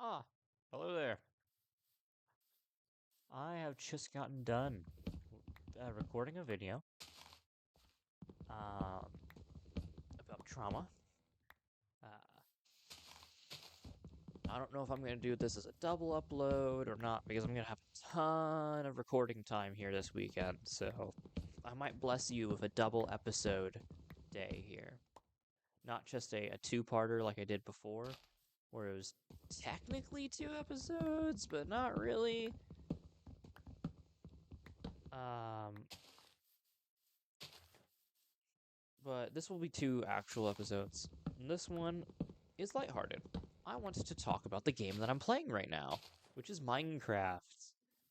Ah, hello there. I have just gotten done recording a video um, about trauma. Uh, I don't know if I'm going to do this as a double upload or not because I'm going to have a ton of recording time here this weekend. So I might bless you with a double episode day here. Not just a two-parter like I did before, where it was technically two episodes, but not really. Um, but this will be two actual episodes. And this one is lighthearted. I wanted to talk about the game that I'm playing right now, which is Minecraft.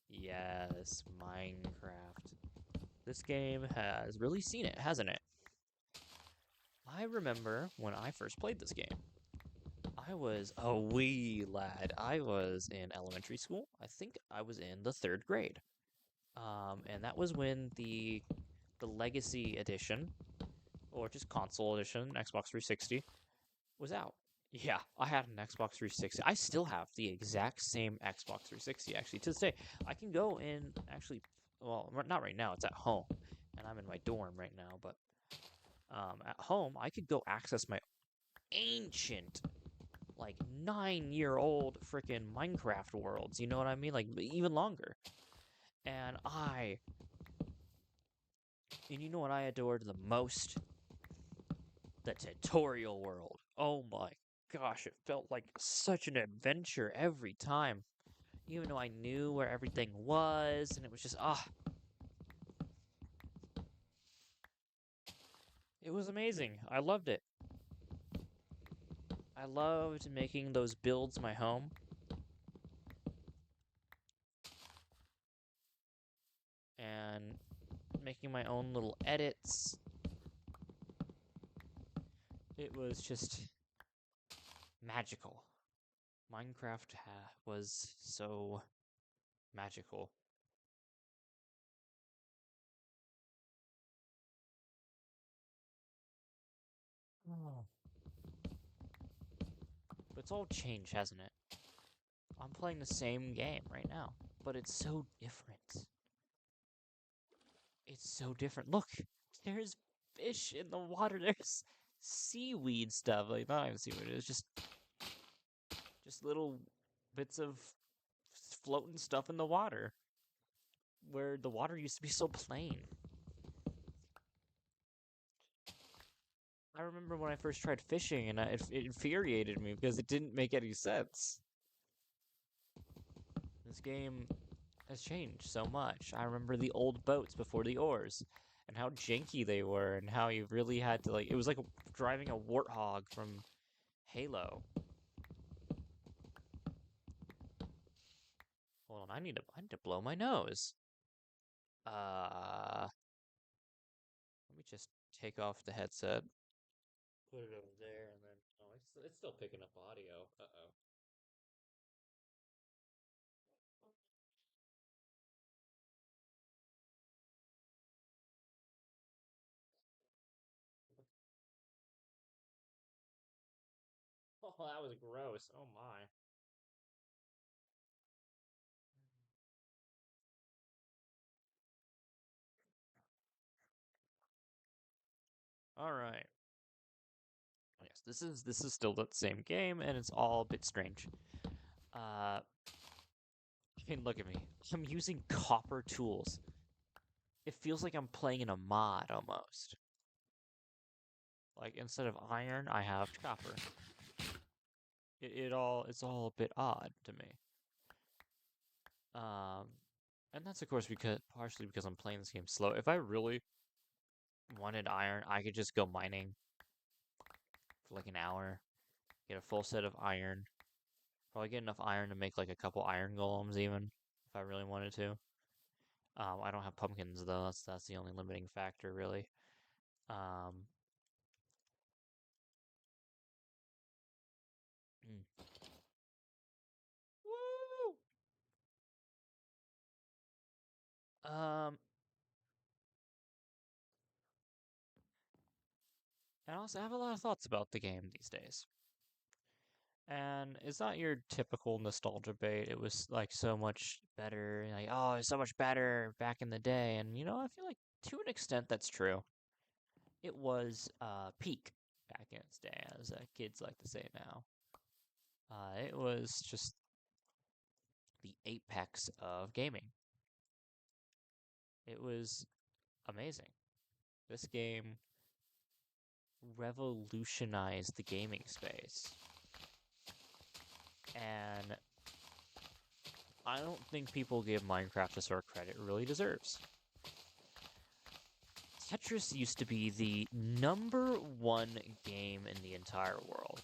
Yes, Minecraft. This game has really seen it, hasn't it? I remember when I first played this game. I was a wee lad. I was in elementary school. I think I was in the third grade. And that was when the Legacy Edition, or just console edition, Xbox 360, was out. Yeah, I had an Xbox 360. I still have the exact same Xbox 360, actually, to this day. I can go in, actually, well, not right now, it's at home, and I'm in my dorm right now, but at home, I could go access my ancient, like, 9-year-old freaking Minecraft worlds, you know what I mean? Like, even longer. And you know what I adored the most? The tutorial world. Oh my gosh, it felt like such an adventure every time. Even though I knew where everything was, and it was just, it was amazing. I loved it. I loved making those builds my home. And making my own little edits. It was just magical. Minecraft was so magical. Oh. But it's all changed, hasn't it? I'm playing the same game right now, but it's so different. It's so different. Look, there's fish in the water. There's seaweed stuff. Like, not even seaweed. It's just little bits of floating stuff in the water, where the water used to be so plain. I remember when I first tried fishing, and it infuriated me because it didn't make any sense. This game has changed so much. I remember the old boats before the oars, and how janky they were, and how you really had to, like, it was like driving a warthog from Halo. Hold on, I need to blow my nose. Let me just take off the headset. Put it over there, and then it's still picking up audio. Uh-oh. Oh, that was gross. Oh my. All right. Yes, this is still the same game, and it's all a bit strange. I mean, look at me. I'm using copper tools. It feels like I'm playing in a mod almost. Like instead of iron, I have copper. It's all a bit odd to me. Um, and that's of course because partially because I'm playing this game slow. If I really wanted iron, I could just go mining for like an hour, get a full set of iron, probably get enough iron to make like a couple iron golems even if I really wanted to. I don't have pumpkins though. That's the only limiting factor really. Um, mm. Woo! Um, and also I have a lot of thoughts about the game these days. And it's not your typical nostalgia bait. It was like so much better. Like, oh, it's so much better back in the day. And I feel like to an extent that's true. It was peak back in its day, as kids like to say now. It was just the apex of gaming. It was amazing. This game revolutionized the gaming space. And I don't think people give Minecraft the sort of credit it really deserves. Tetris used to be the #1 game in the entire world.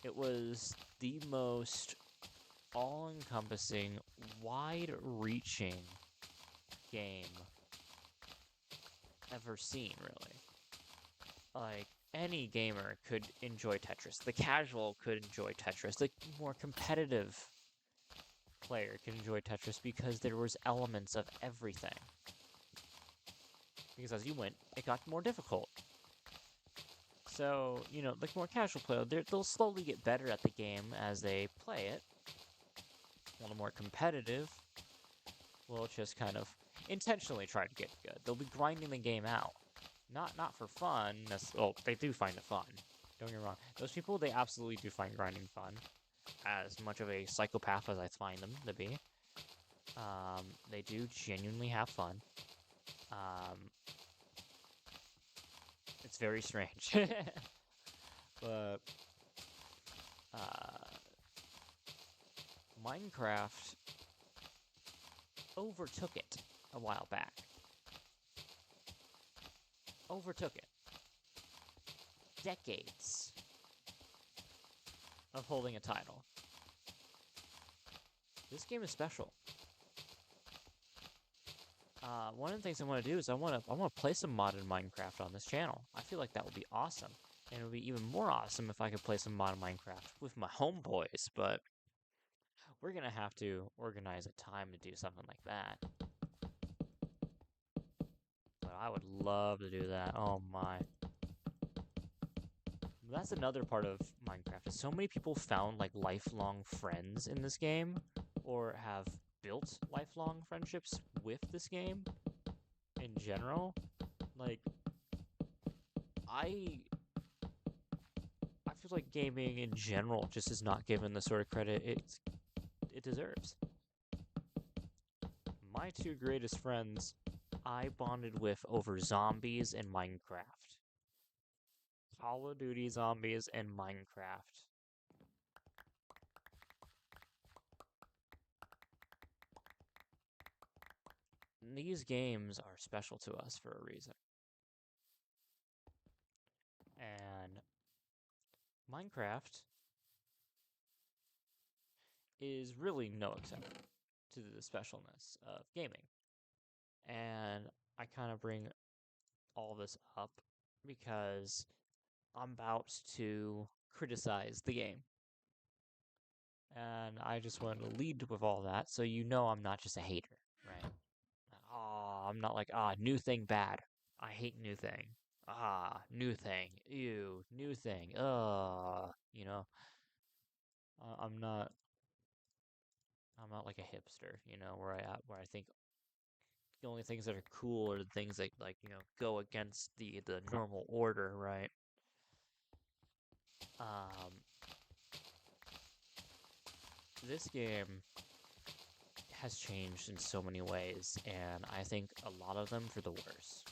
It was the most all-encompassing, wide-reaching game ever seen, really. Like, any gamer could enjoy Tetris. The casual could enjoy Tetris. The more competitive player could enjoy Tetris because there was elements of everything. Because as you went, it got more difficult. So, the more casual player, they'll slowly get better at the game as they play it. While the more competitive will just kind of intentionally try to get good. They'll be grinding the game out. Not for fun. Well, they do find it fun. Don't get me wrong. Those people, they absolutely do find grinding fun. As much of a psychopath as I find them to be. They do genuinely have fun. It's very strange. But Minecraft overtook it a while back. Overtook it. Decades of holding a title. This game is special. One of the things I want to do is I want to play some modded Minecraft on this channel. I feel like that would be awesome. And it would be even more awesome if I could play some modded Minecraft with my homeboys, but we're going to have to organize a time to do something like that. But I would love to do that. Oh my. That's another part of Minecraft, is so many people found like lifelong friends in this game, or have built lifelong friendships with this game in general. Like, I feel like gaming in general just is not given the sort of credit it deserves. My two greatest friends I bonded with over zombies and Minecraft. Call of Duty zombies and Minecraft. These games are special to us for a reason. And Minecraft is really no exception to the specialness of gaming. And I kind of bring all this up because I'm about to criticize the game. And I just want to lead with all that so I'm not just a hater, right? I'm not like, new thing bad. I hate new thing. New thing. Ew, new thing. I'm not like a hipster, where I think the only things that are cool are the things that go against the normal order, right? This game has changed in so many ways, and I think a lot of them for the worse.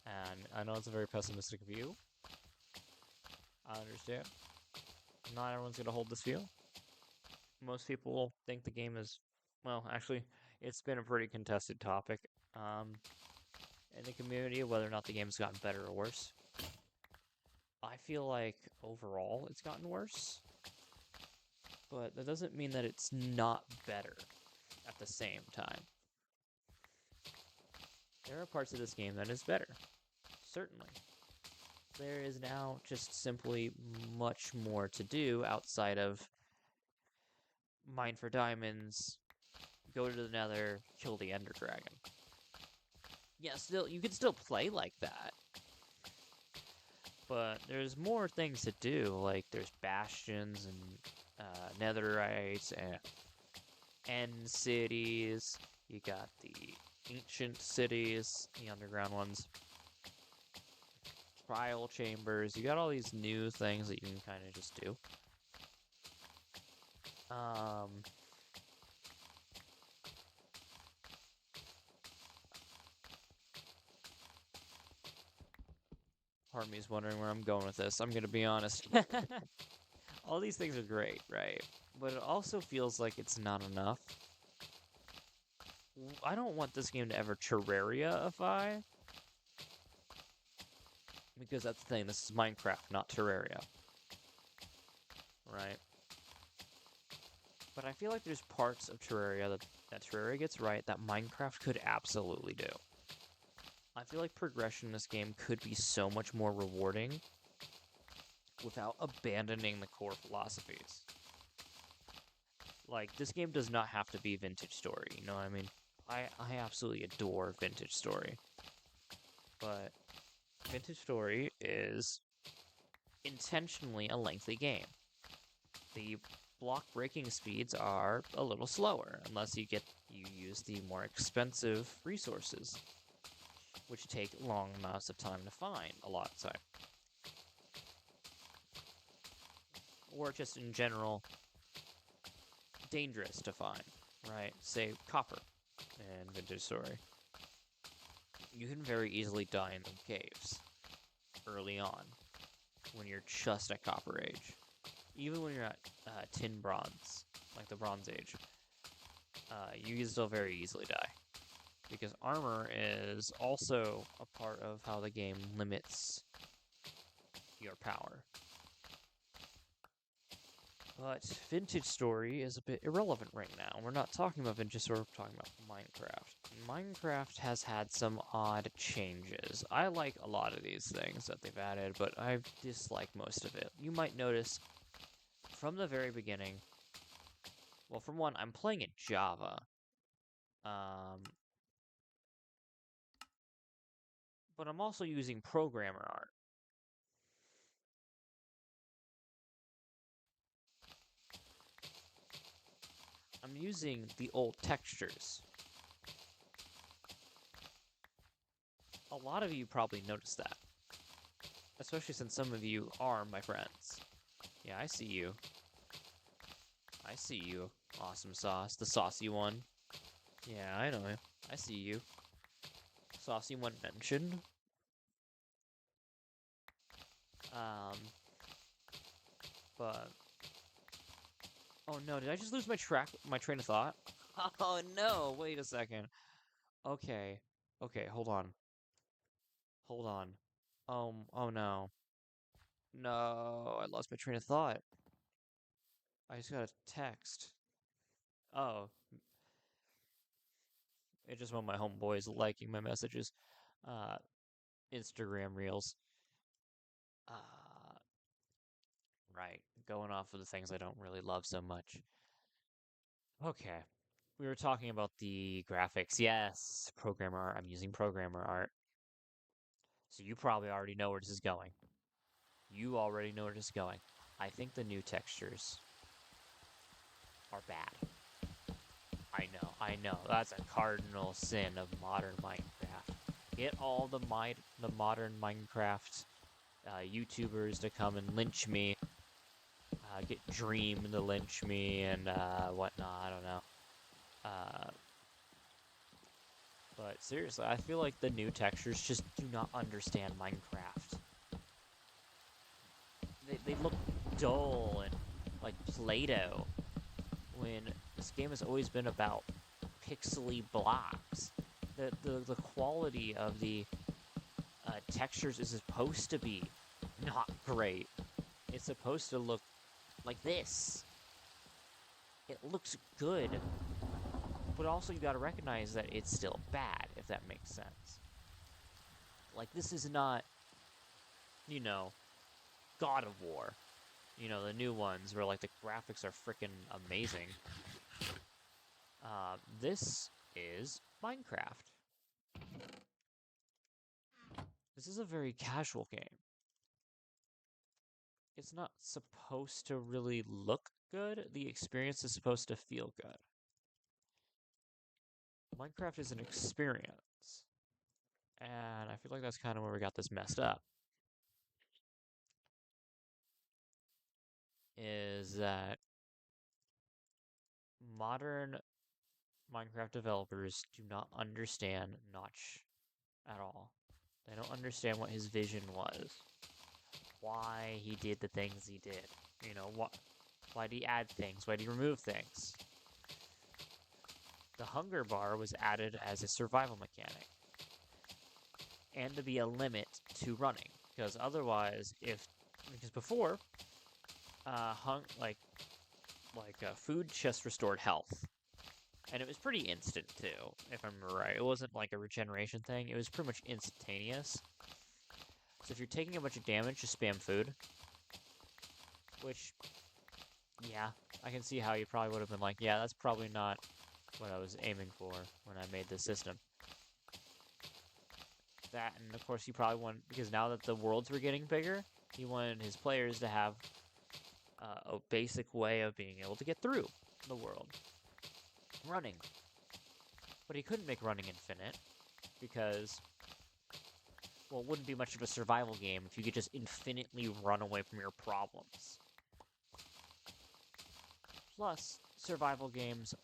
And I know it's a very pessimistic view. I understand. Not everyone's going to hold this view. Most people think the game is, well, actually, it's been a pretty contested topic in the community, whether or not the game's gotten better or worse. I feel like overall it's gotten worse, but that doesn't mean that it's not better at the same time. There are parts of this game that is better, certainly. There is now just simply much more to do outside of mine for diamonds, go to the nether, kill the ender dragon. Yeah, you can still play like that. But there's more things to do, like there's bastions and netherite and end cities. You got the ancient cities, the underground ones, trial chambers. You got all these new things that you can kind of just do. Part of me is wondering where I'm going with this. I'm gonna be honest. All these things are great, right? But it also feels like it's not enough. I don't want this game to ever Terraria-ify. Because that's the thing, this is Minecraft, not Terraria. Right? But I feel like there's parts of Terraria that Terraria gets right that Minecraft could absolutely do. I feel like progression in this game could be so much more rewarding without abandoning the core philosophies. Like, this game does not have to be Vintage Story, you know what I mean? I absolutely adore Vintage Story. But Vintage Story is intentionally a lengthy game. The block breaking speeds are a little slower unless you use the more expensive resources, which take long amounts of time to find a lot of time. Or just in general, dangerous to find, right? Say copper in Vintage Story. You can very easily die in the caves early on when you're just at Copper Age. Even when you're at Tin Bronze, like the Bronze Age, you can still very easily die. Because armor is also a part of how the game limits your power. But Vintage Story is a bit irrelevant right now. We're not talking about Vintage Story, we're talking about Minecraft. Minecraft has had some odd changes. I like a lot of these things that they've added, but I dislike most of it. You might notice from the very beginning, well, for one, I'm playing in Java. But I'm also using programmer art. I'm using the old textures. A lot of you probably noticed that. Especially since some of you are my friends. Yeah, I see you. I see you, Awesome Sauce, the saucy one. Yeah, I know. I see you. Saucy one mentioned. But oh no, did I just lose my train of thought? Oh no, wait a second. Okay. Okay, hold on. Hold on. Oh no. No, I lost my train of thought. I just got a text. Oh, it just went my homeboys liking my messages. Uh, Instagram Reels. Uh, right. Going off of the things I don't really love so much. Okay. We were talking about the graphics. Yes, programmer art. I'm using programmer art. So you probably already know where this is going. You already know where this is going. I think the new textures are bad. I know. That's a cardinal sin of modern Minecraft. Get all the modern Minecraft YouTubers to come and lynch me. Get Dream to lynch me and whatnot. I don't know. But seriously, I feel like the new textures just do not understand Minecraft. They look dull and like Play-Doh, when this game has always been about pixely blocks. The quality of the textures is supposed to be not great. It's supposed to look like this. It looks good, but also you gotta recognize that it's still bad, if that makes sense. Like, this is not, you know, God of War. You know, the new ones where, like, the graphics are freaking amazing. This is Minecraft. This is a very casual game. it's not supposed to really look good. The experience is supposed to feel good. Minecraft is an experience. And I feel like that's kind of where we got this messed up. Is that modern Minecraft developers do not understand Notch at all. They don't understand what his vision was. Why he did the things he did. You know, why did he add things? Why did he remove things? The hunger bar was added as a survival mechanic. And to be a limit to running. Because otherwise, because before, food just restored health. And it was pretty instant, too, if I remember right. It wasn't like a regeneration thing. It was pretty much instantaneous. So if you're taking a bunch of damage, just spam food. Which, yeah, I can see how you probably would have been like, yeah, that's probably not what I was aiming for when I made this system. That, and of course, he probably wanted, because now that the worlds were getting bigger, he wanted his players to have a basic way of being able to get through the world. Running. But he couldn't make running infinite, because, well, it wouldn't be much of a survival game if you could just infinitely run away from your problems. Plus, survival games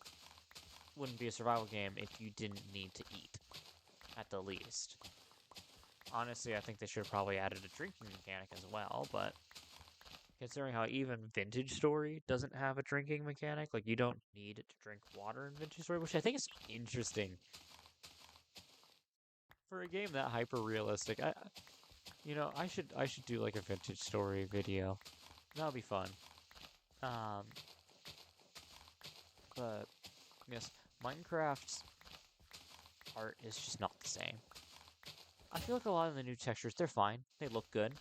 wouldn't be a survival game if you didn't need to eat, at the least. Honestly, I think they should have probably added a drinking mechanic as well, but considering how even Vintage Story doesn't have a drinking mechanic, like, you don't need to drink water in Vintage Story, which I think is interesting. For a game that hyper-realistic, I should do, like, a Vintage Story video. That would be fun. But, yes, Minecraft's art is just not the same. I feel like a lot of the new textures, they're fine. They look good.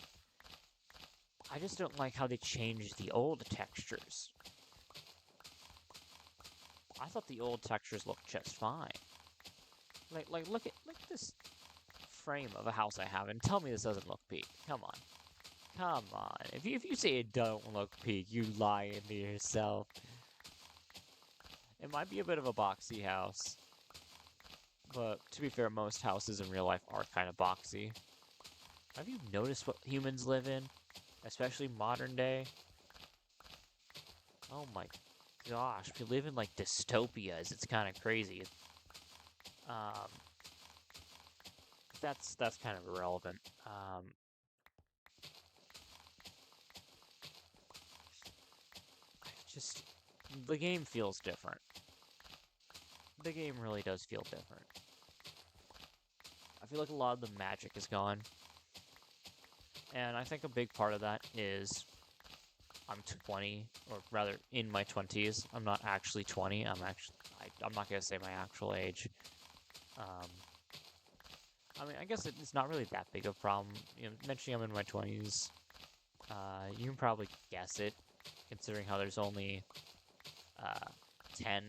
I just don't like how they changed the old textures. I thought the old textures looked just fine. Like look at this frame of a house I have and tell me this doesn't look peak. Come on. Come on. If you say it don't look peak, you lying to yourself. It might be a bit of a boxy house. But to be fair, most houses in real life are kind of boxy. Have you noticed what humans live in? Especially modern day? Oh my gosh, we live in like dystopias. It's kind of crazy. That's kind of irrelevant. The game feels different. The game really does feel different. I feel like a lot of the magic is gone. And I think a big part of that is I'm 20, or rather in my 20s. I'm not actually 20. I'm not going to say my actual age. I mean, I guess it's not really that big of a problem. You know, mentioning I'm in my 20s, you can probably guess it, considering how there's only 10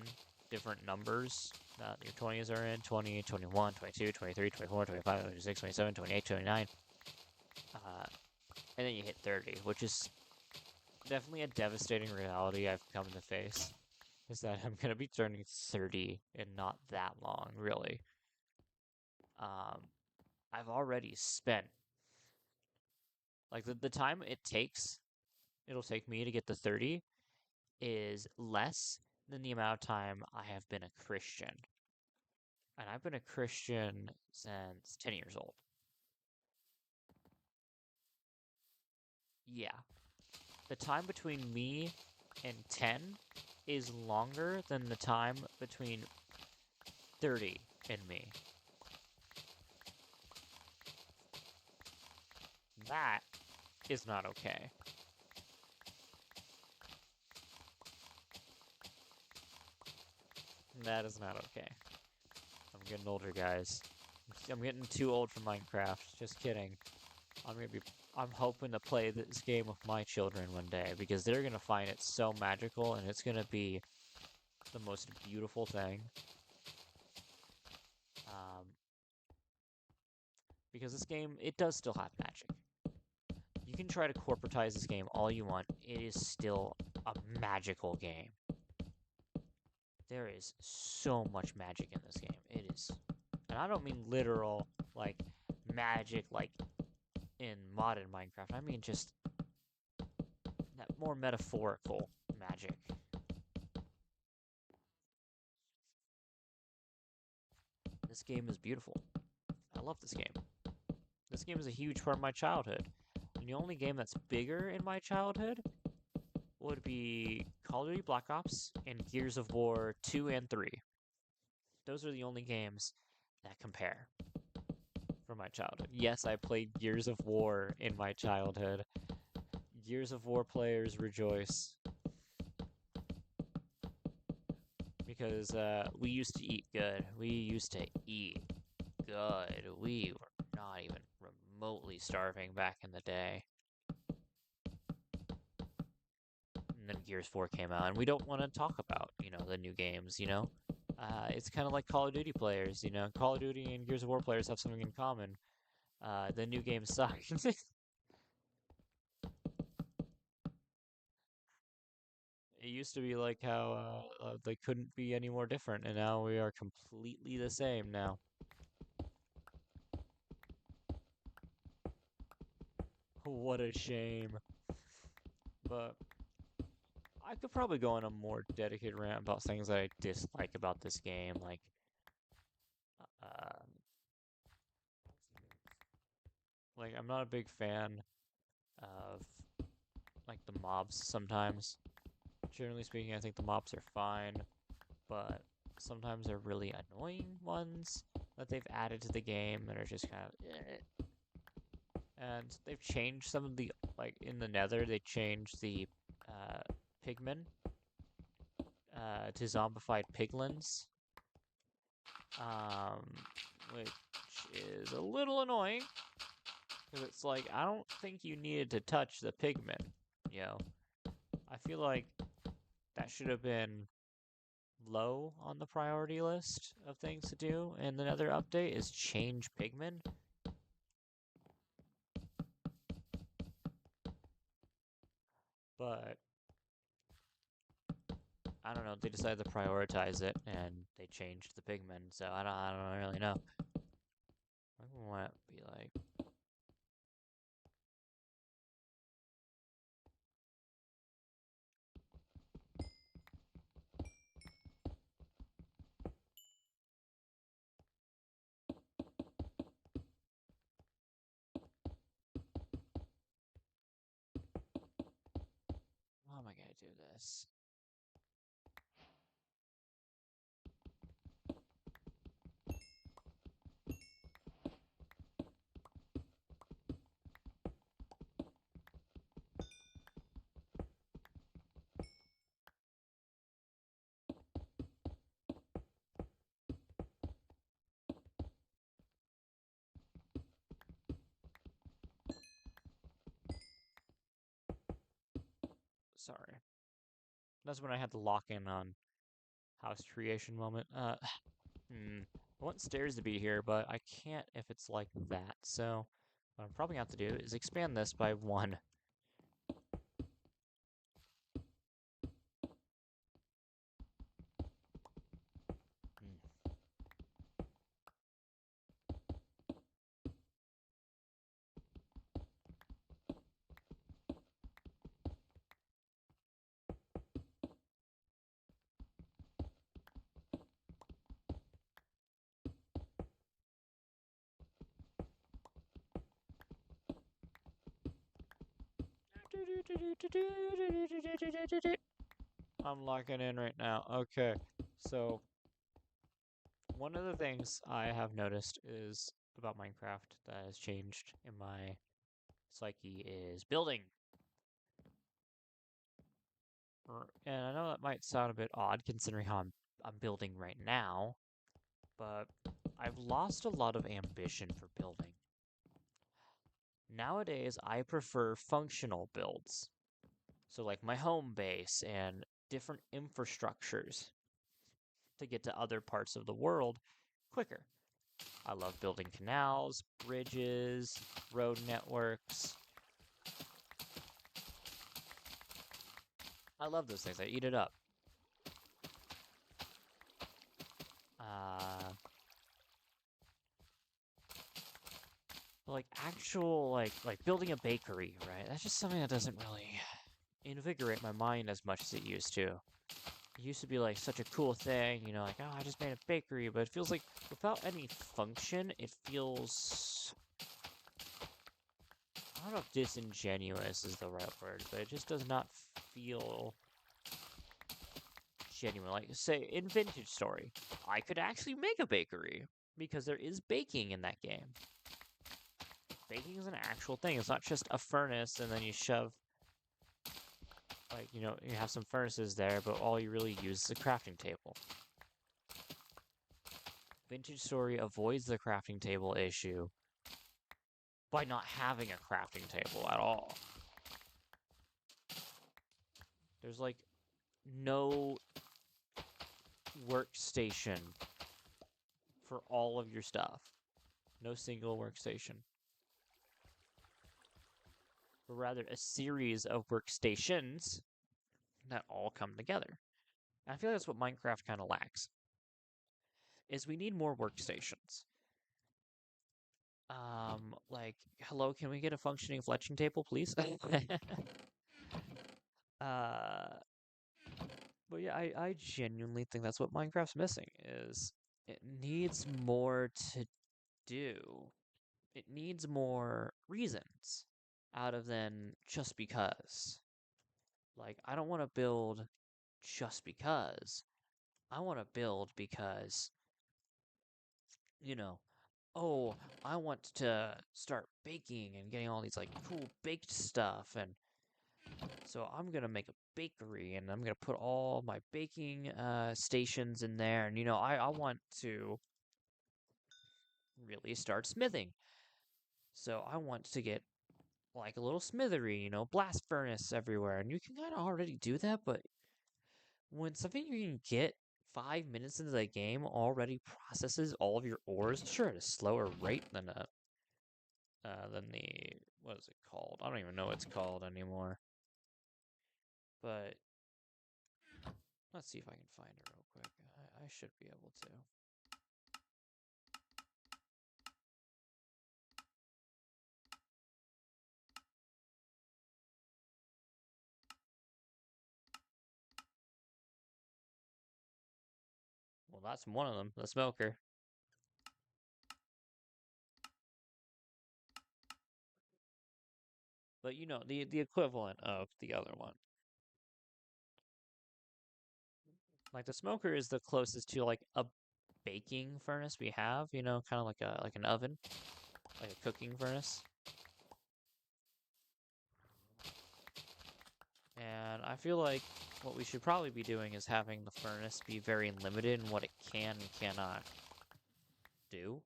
different numbers that your 20s are in. 20, 21, 22, 23, 24, 25, 26, 27, 28, 29. And then you hit 30, which is definitely a devastating reality I've come to face. Is that I'm going to be turning 30 in not that long, really. I've already spent, like, the time it'll take me to get to 30 is less than the amount of time I have been a Christian. And I've been a Christian since 10 years old. Yeah. The time between me and 10 is longer than the time between 30 and me. That is not okay. That is not okay. I'm getting older, guys. I'm getting too old for Minecraft. Just kidding. I'm hoping to play this game with my children one day, because they're gonna find it so magical, and it's gonna be the most beautiful thing. Because this game, it does still have magic. You You can try to corporatize this game all you want. It is still a magical game. There is so much magic in this game. It is. And I don't mean literal, like, magic, like, in modern Minecraft. I mean just that more metaphorical magic. This game is beautiful. I love this game. This game is a huge part of my childhood. And the only game that's bigger in my childhood would be Call of Duty Black Ops and Gears of War 2 and 3. Those are the only games that compare from my childhood. Yes, I played Gears of War in my childhood. Gears of War players rejoice. Because we used to eat good. We used to eat good. We were not even remotely starving back in the day. And then Gears 4 came out, and we don't want to talk about, the new games, It's kind of like Call of Duty players, Call of Duty and Gears of War players have something in common. The new games suck. It used to be like how they couldn't be any more different, and now we are completely the same now. What a shame. But I could probably go on a more dedicated rant about things that I dislike about this game, like I'm not a big fan of like the mobs sometimes. Generally speaking, I think the mobs are fine, but sometimes they're really annoying ones that they've added to the game that are just kind of And they've changed some of the, like, in the Nether, they changed the pigmen to zombified piglins, which is a little annoying, because it's like, I don't think you needed to touch the pigmen, I feel like that should have been low on the priority list of things to do in the Nether update, is change pigmen. But I don't know, they decided to prioritize it, and they changed the pigmen, so I don't really know. What be like? How am I gonna do this? Sorry. That's when I had to lock in on house creation moment. I want stairs to be here, but I can't if it's like that. So what I'm probably gonna have to do is expand this by 1. I'm locking in right now. Okay, so one of the things I have noticed is about Minecraft that has changed in my psyche is building. And I know that might sound a bit odd considering how I'm building right now, but I've lost a lot of ambition for building. Nowadays, I prefer functional builds. So like my home base and different infrastructures to get to other parts of the world quicker. I love building canals, bridges, road networks, I love those things. I eat it up. Like actual like building a bakery, right? That's just something that doesn't really invigorate my mind as much as it used to. It used to be like such a cool thing, you know, like, oh, I just made a bakery, but it feels like without any function, it feels, I don't know if disingenuous is the right word, but it just does not feel genuine. Like, say, in Vintage Story, I could actually make a bakery because there is baking in that game. Baking is an actual thing. It's not just a furnace and then you shove, like, you know, you have some furnaces there, but all you really use is a crafting table. Vintage Story avoids the crafting table issue by not having a crafting table at all. There's like no workstation for all of your stuff. No single workstation. But rather a series of workstations that all come together. And I feel like that's what Minecraft kind of lacks. Is we need more workstations. Like, hello, can we get a functioning fletching table, please? But yeah, I genuinely think that's what Minecraft's missing, is it needs more to do. It needs more reasons out of than just because. Like, I don't want to build just because. I want to build because, you know, oh, I want to start baking and getting all these like cool baked stuff, and so I'm gonna make a bakery and I'm gonna put all my baking stations in there, and you know, I want to really start smithing. So I want to get like a little smithery, you know, blast furnace everywhere, and you can kind of already do that, but when something you can get 5 minutes into the game already processes all of your ores, sure, at a slower rate than the, what is it called? I don't even know what it's called anymore. But let's see if I can find it real quick. I should be able to. Well, that's one of them, the smoker. But you know, the equivalent of the other one. Like the smoker is the closest to like a baking furnace we have, you know, kind of like an oven, like a cooking furnace. And I feel like what we should probably be doing is having the furnace be very limited in what it can and cannot do.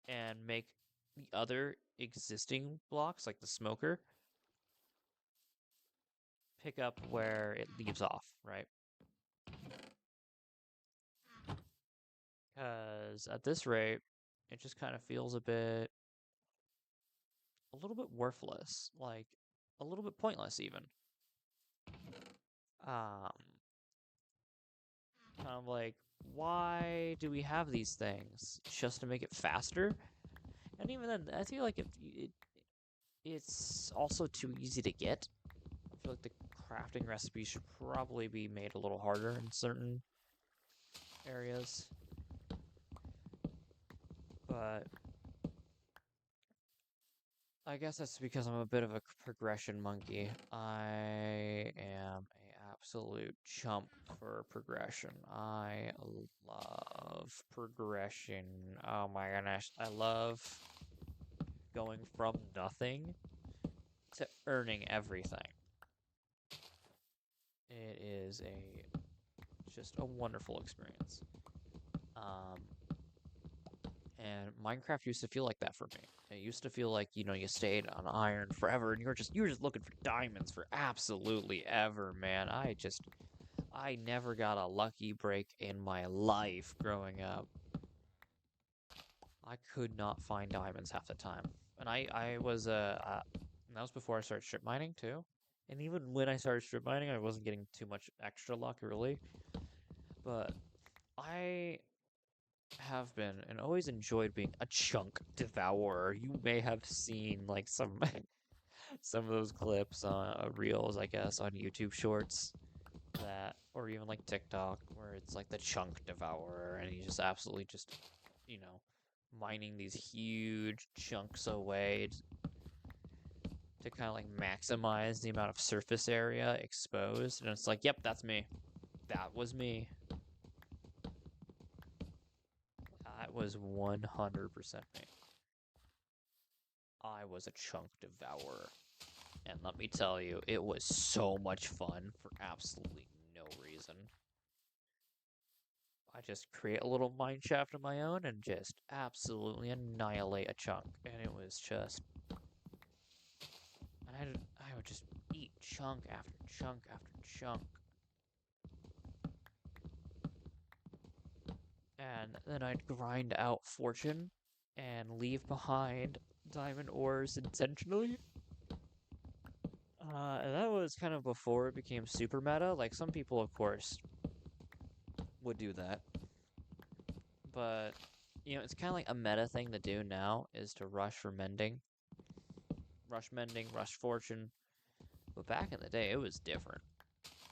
And make the other existing blocks, like the smoker, pick up where it leaves off, right? Because at this rate, it just kind of feels a little bit worthless, like a little bit pointless even. Um, kind of like, why do we have these things? Just to make it faster? And even then, I feel like it's also too easy to get. I feel like the crafting recipe should probably be made a little harder in certain areas. But I guess that's because I'm a bit of a progression monkey. I am a absolute chump for progression. I love progression. Oh my goodness. I love going from nothing to earning everything. It is just a wonderful experience. And Minecraft used to feel like that for me. It used to feel like, you know, you stayed on iron forever and you were just looking for diamonds for absolutely ever, man. I never got a lucky break in my life growing up. I could not find diamonds half the time. And I was that was before I started strip mining too. And even when I started strip mining, I wasn't getting too much extra luck really. But I have been and always enjoyed being a chunk devourer. You may have seen like some of those clips on reels, I guess, on YouTube Shorts that, or even like TikTok, where it's like the chunk devourer, and he's just absolutely just, you know, mining these huge chunks away to kind of like maximize the amount of surface area exposed. And it's like, yep, that's me. That was me. That was 100% me. I was a chunk devourer. And let me tell you, it was so much fun for absolutely no reason. I just create a little mine shaft of my own and just absolutely annihilate a chunk. And it was just. And I would just eat chunk after chunk after chunk. And then I'd grind out fortune and leave behind diamond ores intentionally. And that was kind of before it became super meta. Like, some people, of course, would do that. But, you know, it's kind of like a meta thing to do now is to rush for mending. Rush mending, rush fortune. But back in the day, it was different.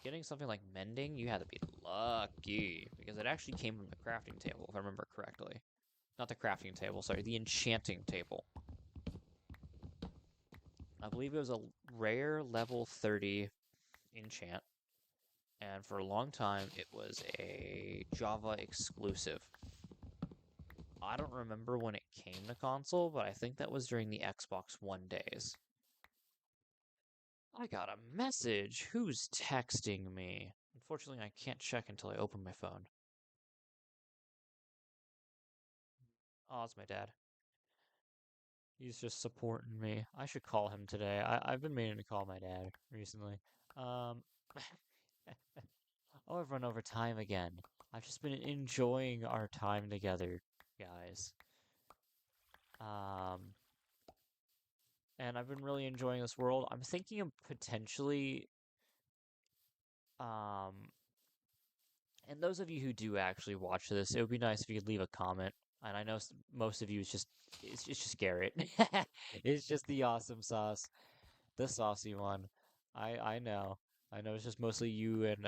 Getting something like mending, you had to be lucky. Because it actually came from the crafting table, if I remember correctly. Not the crafting table, sorry, the enchanting table. I believe it was a rare level 30 enchant. And for a long time, it was a Java exclusive. I don't remember when it came to console, but I think that was during the Xbox One days. I got a message. Who's texting me? Unfortunately, I can't check until I open my phone. Oh, it's my dad. He's just supporting me. I should call him today. I've been meaning to call my dad recently. Um, oh, I've run over time again. I've just been enjoying our time together, guys. Um, and I've been really enjoying this world. I'm thinking of potentially, um, and those of you who do actually watch this, it would be nice if you could leave a comment. And I know most of you it's just Garrett. It's just the awesome sauce, the saucy one. I know. I know it's just mostly you and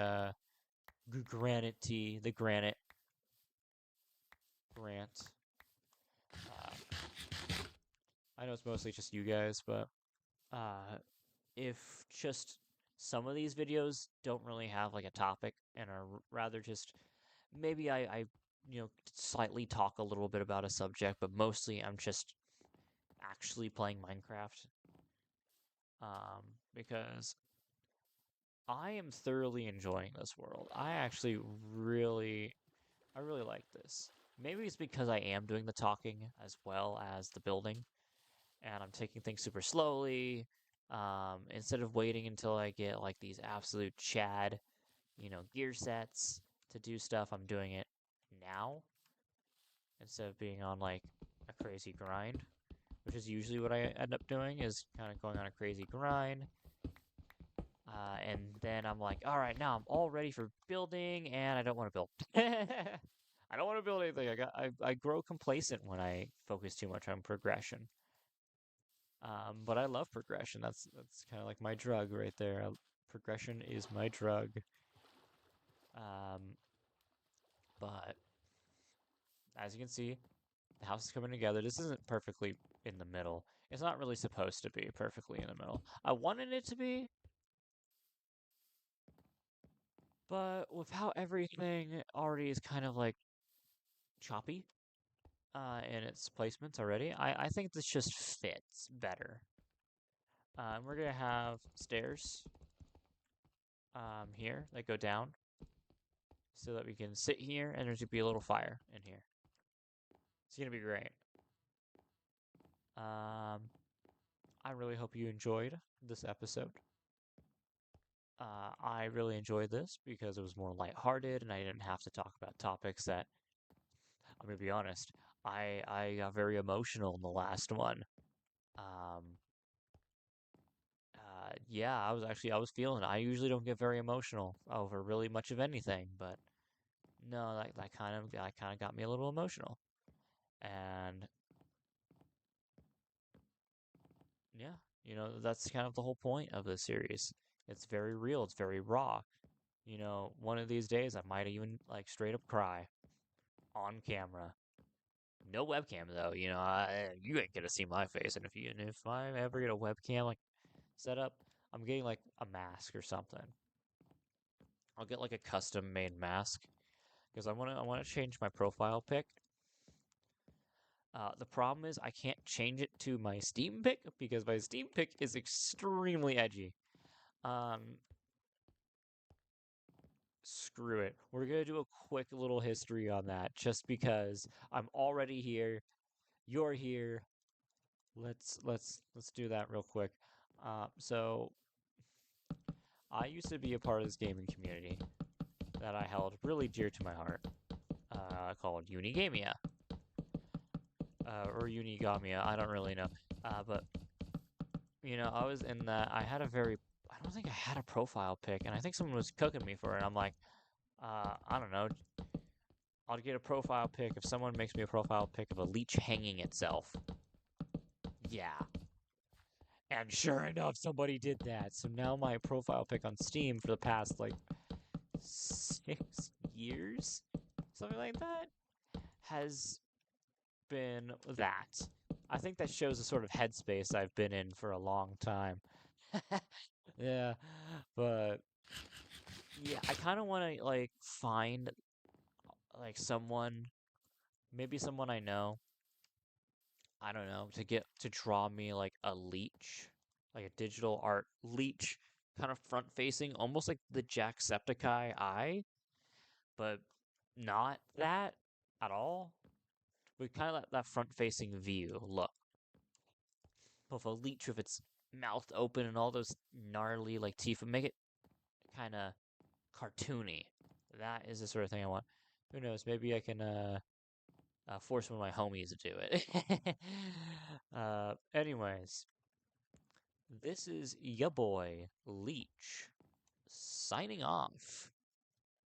Granite Tea, the Granite Grant. Uh, I know it's mostly just you guys, but if just some of these videos don't really have like a topic and are rather just maybe I slightly talk a little bit about a subject, but mostly I'm just actually playing Minecraft. Because I am thoroughly enjoying this world. I really like this. Maybe it's because I am doing the talking as well as the building, and I'm taking things super slowly. Instead of waiting until I get like these absolute Chad, gear sets to do stuff, I'm doing it now instead of being on like a crazy grind, which is usually what I end up doing is kind of going on a crazy grind. And then I'm like, all right, now I'm all ready for building, and I don't want to build. I don't want to build anything. I grow complacent when I focus too much on progression. But I love progression. That's kind of like my drug right there. Progression is my drug. Um, but as you can see, the house is coming together. This isn't perfectly in the middle. It's not really supposed to be perfectly in the middle. I wanted it to be, but with how everything already is kind of like choppy in its placements already, I think this just fits better. We're gonna have stairs here that go down so that we can sit here and there's gonna be a little fire in here. It's gonna be great. I really hope you enjoyed this episode. I really enjoyed this because it was more lighthearted and I didn't have to talk about topics that, I'm gonna be honest, I got very emotional in the last one. Um, Yeah, I was feeling it. I usually don't get very emotional over really much of anything, but no, that kind of got me a little emotional. And yeah, that's kind of the whole point of the series. It's very real, it's very raw. One of these days I might even like straight up cry on camera. No webcam though, you ain't gonna see my face. And if I ever get a webcam like set up, I'm getting like a mask or something. I'll get like a custom made mask because I wanna change my profile pic. The problem is I can't change it to my Steam pic because my Steam pic is extremely edgy. Um, Screw it. We're gonna do a quick little history on that just because I'm already here. You're here. Let's do that real quick. So I used to be a part of this gaming community that I held really dear to my heart, called Unigamia, or Unigamia. I don't really know, but I was in that. I had a very, I don't think I had a profile pic, and I think someone was cooking me for it. I'm like, I don't know. I'll get a profile pic if someone makes me a profile pic of a leech hanging itself. Yeah. And sure enough, somebody did that. So now my profile pic on Steam for the past like 6 years, something like that, has been that. I think that shows the sort of headspace I've been in for a long time. Yeah, but yeah, I kind of want to like find like someone, maybe someone I know, I don't know, to draw me like a leech, like a digital art leech, kind of front facing, almost like the Jacksepticeye eye, but not that at all. But kind of that front facing view look of a leech with its mouth open and all those gnarly like teeth, and make it kind of cartoony. That is the sort of thing I want. Who knows? Maybe I can force one of my homies to do it. Anyways, this is ya boy Leech signing off.